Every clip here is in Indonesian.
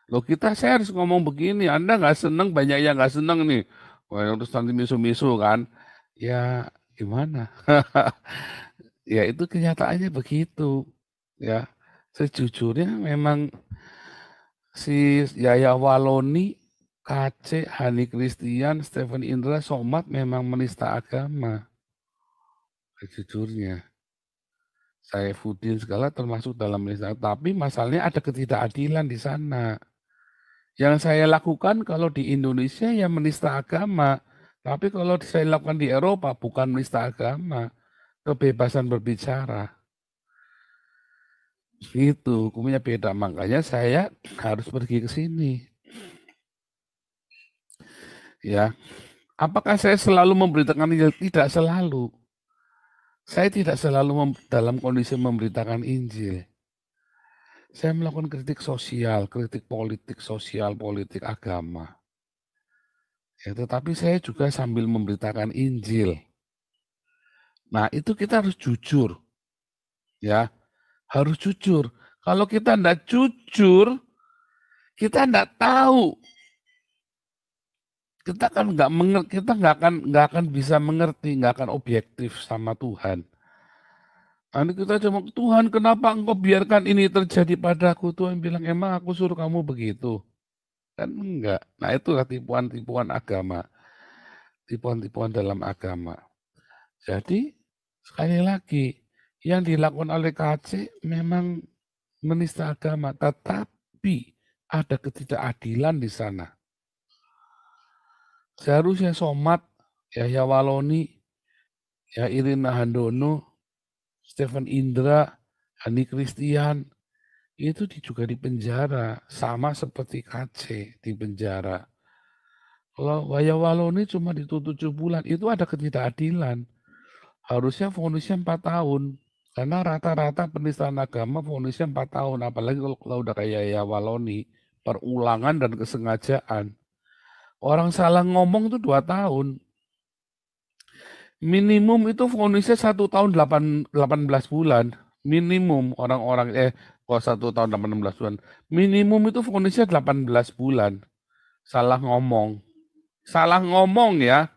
Loh saya harus ngomong begini, Anda nggak seneng, banyak yang nggak seneng nih. Wah, terus nanti misu-misu kan. Ya gimana? Ya itu kenyataannya begitu. Ya sejujurnya memang si Yaya Waloni, KC, Hani Christian, Stephen Indra, Somad memang menista agama. Sejujurnya. Saifuddin segala termasuk dalam menista. Tapi masalahnya ada ketidakadilan di sana. Yang saya lakukan kalau di Indonesia ya menista agama. Tapi kalau saya lakukan di Eropa bukan menista agama. Kebebasan berbicara. Itu hukumnya beda. Makanya saya harus pergi ke sini. Ya, apakah saya selalu memberitakan Injil? Tidak selalu. Saya tidak selalu dalam kondisi memberitakan Injil. Saya melakukan kritik sosial, kritik politik, sosial, politik, agama. Ya, tetapi saya juga sambil memberitakan Injil. Nah, itu kita harus jujur. Ya, harus jujur. Kalau kita tidak jujur, kita tidak tahu. Kita kan nggak akan bisa mengerti, nggak akan objektif sama Tuhan. Nanti kita cuma, Tuhan kenapa engkau biarkan ini terjadi padaku? Tuhan bilang, emang aku suruh kamu begitu? Kan enggak. Nah itulah tipuan-tipuan agama. Tipuan-tipuan dalam agama. Jadi sekali lagi, yang dilakukan oleh KC memang menista agama. Tetapi ada ketidakadilan di sana. Seharusnya Somad, Yahya Waloni, ya Irina Handono, Stephen Indra, Hani Christian, itu juga di penjara, sama seperti KC di penjara. Kalau Yahya Waloni cuma dituntut 7 bulan, itu ada ketidakadilan. Harusnya vonisnya 4 tahun. Karena rata-rata penistaan agama vonisnya 4 tahun, apalagi kalau udah kayak Yahya Waloni, perulangan dan kesengajaan. Orang salah ngomong itu 2 tahun. Minimum itu vonisnya 1 tahun 18 bulan. Minimum orang-orang, kalau 1 tahun 18 bulan. Minimum itu vonisnya 18 bulan. Salah ngomong. Salah ngomong ya.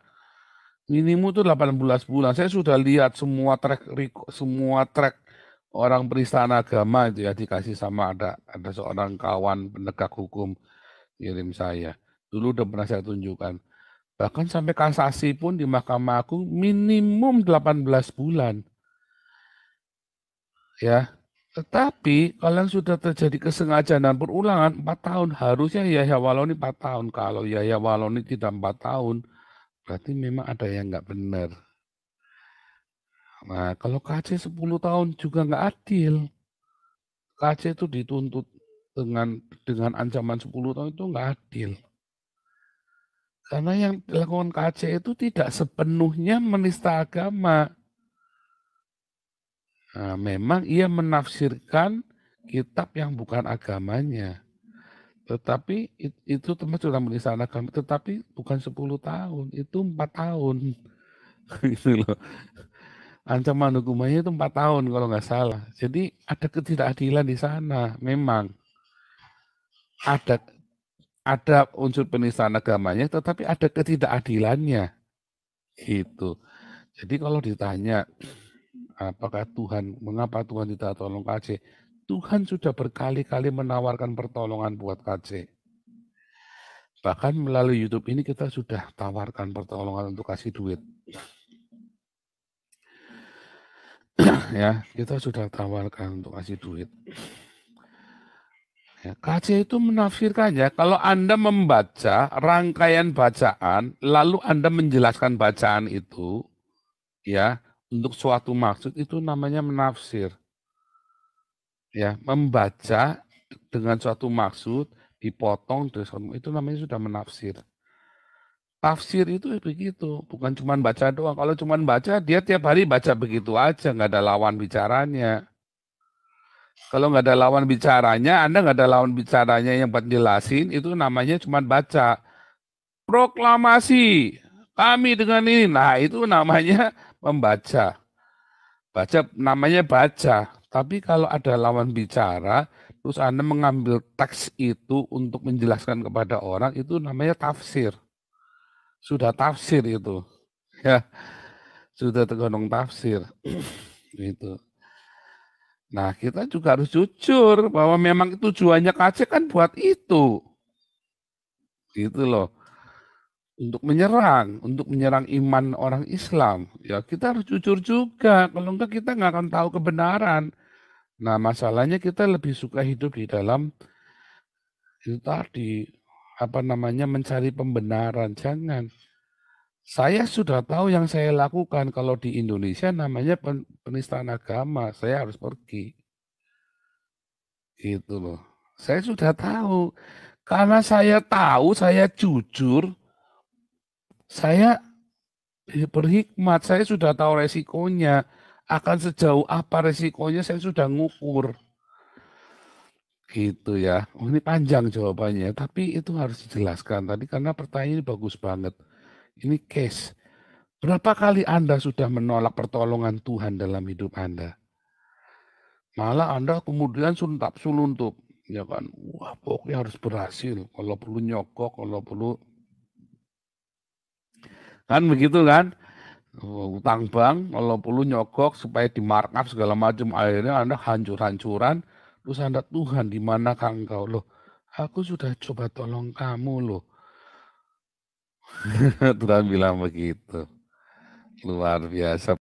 Minimum itu 18 bulan. Saya sudah lihat semua track orang penistaan agama itu ya dikasih sama ada seorang kawan penegak hukum kirim saya. Dulu udah pernah saya tunjukkan. Bahkan sampai kasasi pun di Mahkamah Agung minimum 18 bulan. Ya. Tetapi kalau yang sudah terjadi kesengajaan dan perulangan 4 tahun, harusnya Yahya Waloni 4 tahun. Kalau Yahya Waloni tidak 4 tahun, berarti memang ada yang nggak benar. Nah, kalau KC 10 tahun juga nggak adil. KC itu dituntut dengan ancaman 10 tahun itu nggak adil. Karena yang dilakukan KC itu tidak sepenuhnya menista agama. Nah, memang ia menafsirkan kitab yang bukan agamanya. Tetapi itu termasuk dalam menista agama, tetapi bukan 10 tahun, itu 4 tahun. Gitu loh. Ancaman hukumannya itu 4 tahun kalau nggak salah. Jadi ada ketidakadilan di sana, memang. Ada unsur penistaan agamanya, tetapi ada ketidakadilannya. Gitu. Jadi kalau ditanya, mengapa Tuhan tidak tolong KC? Tuhan sudah berkali-kali menawarkan pertolongan buat KC. Bahkan melalui YouTube ini kita sudah tawarkan pertolongan untuk kasih duit. Ya, kita sudah tawarkan untuk kasih duit. Ya, KC itu menafsirkannya, kalau Anda membaca rangkaian bacaan, lalu Anda menjelaskan bacaan itu, ya, untuk suatu maksud, itu namanya menafsir. Ya, membaca dengan suatu maksud, dipotong, itu namanya sudah menafsir. Tafsir itu begitu, bukan cuma baca doang. Kalau cuma baca, dia tiap hari baca begitu aja, nggak ada lawan bicaranya. Kalau nggak ada lawan bicaranya, Anda nggak ada lawan bicaranya yang buat jelasin, itu namanya cuma baca. Proklamasi, kami dengan ini. Nah, itu namanya membaca. Baca namanya baca. Tapi kalau ada lawan bicara, terus Anda mengambil teks itu untuk menjelaskan kepada orang, itu namanya tafsir. Sudah tafsir itu. Ya, sudah tergolong tafsir. Gitu. Nah, kita juga harus jujur bahwa memang tujuannya KC kan buat itu. Gitu loh. Untuk menyerang iman orang Islam. Ya, kita harus jujur juga. Kalau enggak kita nggak akan tahu kebenaran. Nah, masalahnya kita lebih suka hidup di dalam itu tadi, apa namanya, mencari pembenaran. Jangan. Saya sudah tahu yang saya lakukan. Kalau di Indonesia namanya penistaan agama. Saya harus pergi. Gitu loh. Saya sudah tahu. Karena saya tahu, saya jujur, saya berhikmat. Saya sudah tahu resikonya. Akan sejauh apa resikonya saya sudah ngukur. Gitu ya. Oh, ini panjang jawabannya, tapi itu harus dijelaskan tadi karena pertanyaan ini bagus banget. Ini case. Berapa kali Anda sudah menolak pertolongan Tuhan dalam hidup Anda? Malah Anda kemudian suntup, ya kan? Wah, pokoknya harus berhasil. Kalau perlu nyokok, kalau perlu kan begitu kan? Utang bank, kalau perlu nyokok supaya di markup segala macam. Akhirnya Anda hancur-hancuran. Terus Anda, Tuhan di manakah engkau? Loh, aku sudah coba tolong kamu loh. Tuhan bilang begitu. Luar biasa.